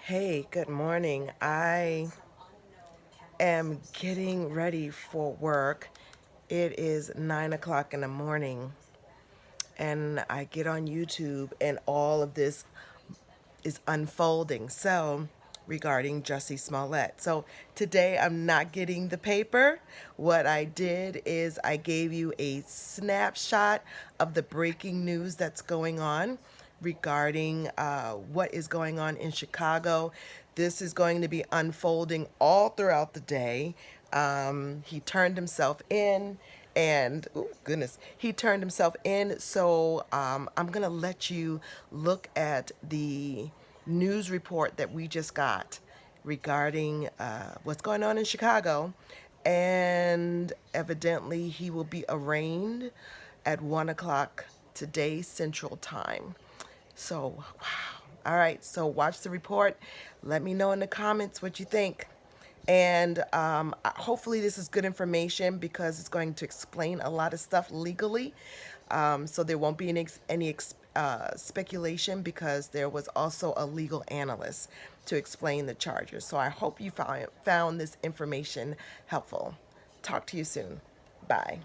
Hey, good morning. I am getting ready for work. It is 9 o'clock in the morning, and I get on YouTube, and all of this is unfolding. So, regarding Jussie Smollett. So, today I'm not getting the paper. What I did is I gave you a snapshot of the breaking news that's going on regarding what is going on in Chicago. This is going to be unfolding all throughout the day. He turned himself in, and oh goodness, he turned himself in. So I'm gonna let you look at the news report that we just got regarding what's going on in Chicago, and evidently he will be arraigned at 1 o'clock today Central Time. So, wow. All right, so watch the report. Let me know in the comments what you think. And hopefully, this is good information because it's going to explain a lot of stuff legally. So there won't be any speculation because there was also a legal analyst to explain the charges. So I hope you found this information helpful. Talk to you soon. Bye.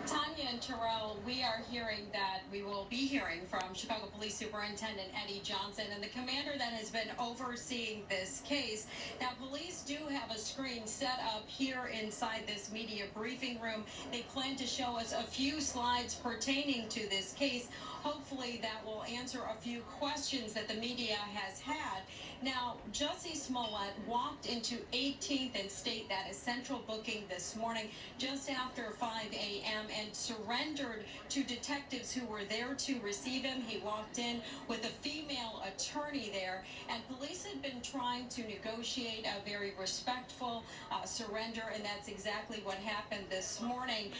Tanya and Terrell, we are hearing that we will be hearing from Chicago Police Superintendent Eddie Johnson and the commander that has been overseeing this case. Now, police do have a screen set up here inside this media briefing room. They plan to show us a few slides pertaining to this case. Hopefully, that will answer a few questions that the media has had. Now, Jussie Smollett walked into 18th and State, that is central booking this morning, just after 5 a.m. and surrendered to detectives who were there to receive him. He walked in with a female attorney there, and police had been trying to negotiate a very respectful surrender, and that's exactly what happened this morning.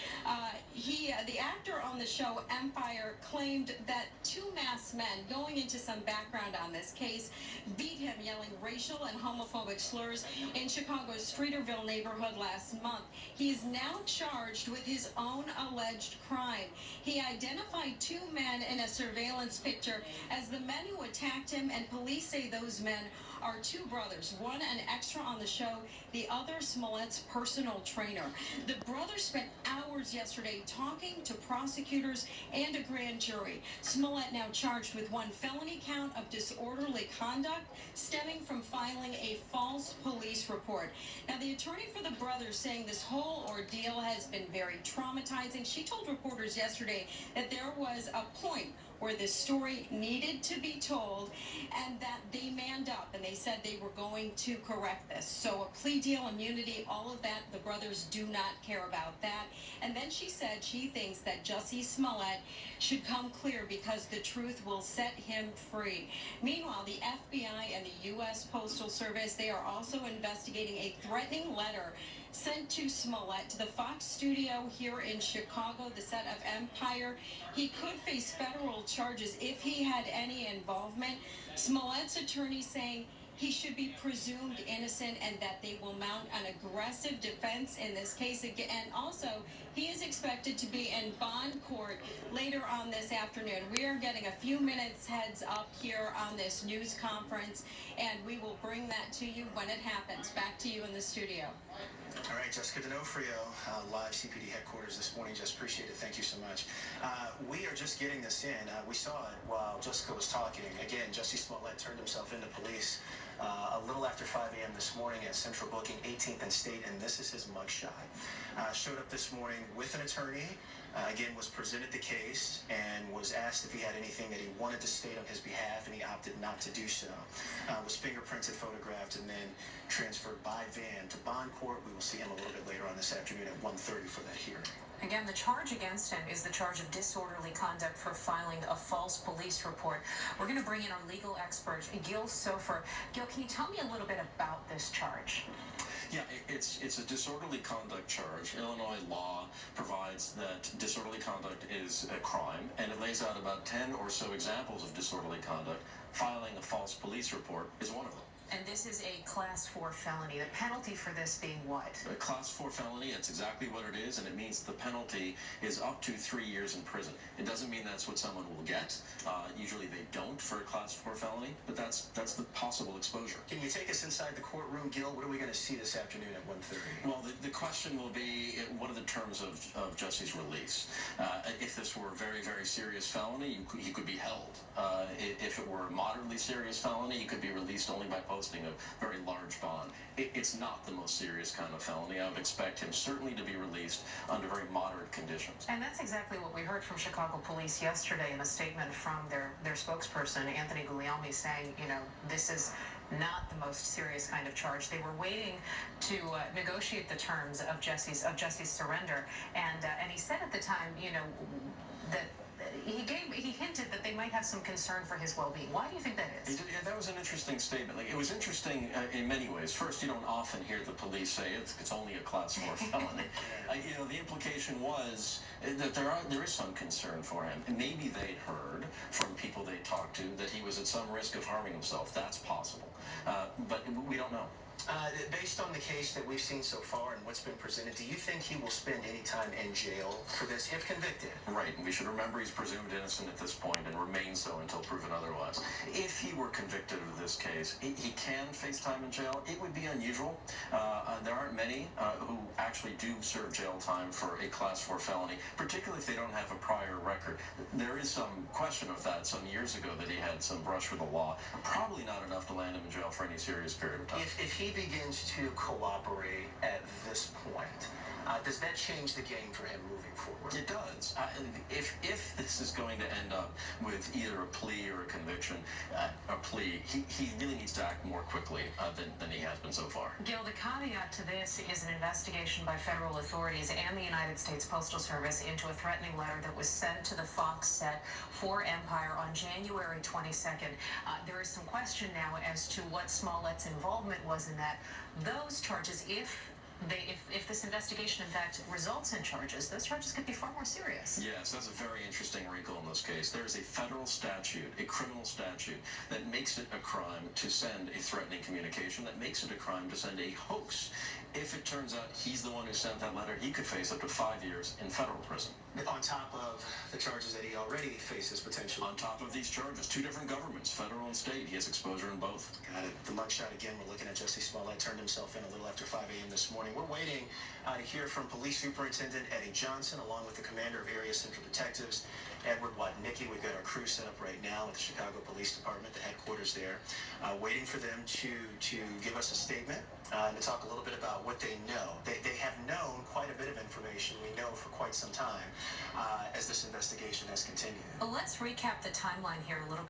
The actor on the show Empire claimed that two masked men, going into some background on this case, beat him yelling racial and homophobic slurs in Chicago's Streeterville neighborhood last month. He is now charged with his own alleged crime. He identified two men in a surveillance picture as the men who attacked him, and police say those men are two brothers, one an extra on the show, the other Smollett's personal trainer. The brothers spent hours yesterday talking to prosecutors and a grand jury. Smollett now charged with one felony count of disorderly conduct stemming from filing a false police report. Now, the attorney for the brothers saying this whole ordeal has been very traumatizing. She told reporters yesterday that there was a point where this story needed to be told and that they manned up and they said they were going to correct this. So a plea deal, immunity, all of that, the brothers do not care about that. And then she said she thinks that Jussie Smollett should come clear because the truth will set him free. Meanwhile, the FBI and the U.S. Postal Service, they are also investigating a threatening letter sent to Smollett to the Fox studio here in Chicago, the set of Empire. He could face federal charges if he had any involvement. Smollett's attorney saying he should be presumed innocent and that they will mount an aggressive defense in this case. And also, he is expected to be in bond court later on this afternoon. We are getting a few minutes heads up here on this news conference, and we will bring that to you when it happens. Back to you in the studio. All right, Jessica D'Onofrio, live CPD headquarters this morning. Just appreciate it. Thank you so much. We are just getting this in. We saw it while Jessica was talking. Again, Jussie Smollett turned himself into police a little after 5 a.m. this morning at Central Booking, 18th and State, and this is his mugshot. Showed up this morning with an attorney. Again, was presented the case and was asked if he had anything that he wanted to state on his behalf, and he opted not to do so. Was fingerprinted, photographed, and then transferred by van to bond court. We will see him a little bit later on this afternoon at 1:30 for that hearing. Again, the charge against him is the charge of disorderly conduct for filing a false police report. We're going to bring in our legal expert, Gil Sofer. Gil, can you tell me a little bit about this charge? Yeah, it's a disorderly conduct charge. Illinois law provides that disorderly conduct is a crime, and it lays out about 10 or so examples of disorderly conduct. Filing a false police report is one of them. And this is a Class 4 felony. The penalty for this being what? A Class 4 felony, that's exactly what it is, and it means the penalty is up to 3 years in prison. It doesn't mean that's what someone will get. Usually they don't for a Class 4 felony, but that's That's the possible exposure. Can you take us inside the courtroom, Gil? What are we going to see this afternoon at 1:30? Well, the question will be, what are the terms of Jussie's release? If this were a very, very serious felony, he could be held. If it were a moderately serious felony, he could be released only by posting a very large bond. It's not the most serious kind of felony. I would expect him certainly to be released under very moderate conditions. And that's exactly what we heard from Chicago police yesterday in a statement from their spokesperson, Anthony Guglielmi, saying, this is not the most serious kind of charge. They were waiting to negotiate the terms of Jussie's surrender, and he said at the time, that he hinted that they might have some concern for his well-being. Why do you think that is? That was an interesting statement. It was interesting in many ways. First, you don't often hear the police say it's only a Class 4 felony. The implication was that there is some concern for him. And maybe they'd heard from people they talked to that he was at some risk of harming himself. That's possible. But we don't know. Based on the case that we've seen so far and what's been presented, do you think he will spend any time in jail for this if convicted? Right, and we should remember he's presumed innocent at this point and remains so until proven otherwise. If he were convicted of this case, he can face time in jail. It would be unusual. There aren't many who actually do serve jail time for a Class 4 felony, particularly if they don't have a prior record. There is some question of that some years ago that he had some brush with the law. Probably not enough to land him in jail for any serious period of time. If he begins to cooperate at this point, does that change the game for him moving forward? It does. If this is going to end up with either a plea or a conviction, he really needs to act more quickly than he has been so far. Gil, the caveat to this is an investigation by federal authorities and the United States Postal Service into a threatening letter that was sent to the Fox set for Empire on January 22nd. There is some question now as to what Smollett's involvement was in that. Those charges, if this investigation in fact results in charges, those charges could be far more serious. Yes, that's a very interesting wrinkle in this case. There is a federal statute, a criminal statute, that makes it a crime to send a threatening communication, that makes it a crime to send a hoax. If it turns out he's the one who sent that letter, he could face up to 5 years in federal prison. On top of the charges that he already faces potentially. On top of these charges, 2 different governments, federal and state. He has exposure in both. Got it. The mugshot again, we're looking at Jussie Smollett, turned himself in a little after 5 a.m. this morning. We're waiting to hear from Police Superintendent Eddie Johnson, along with the Commander of Area Central Detectives, Edward Watnicki. We've got our crew set up right now at the Chicago Police Department, the headquarters there, waiting for them to give us a statement and to talk a little bit about what they know. They have known quite a bit of information, we know, for quite some time as this investigation has continued. Well, let's recap the timeline here a little bit.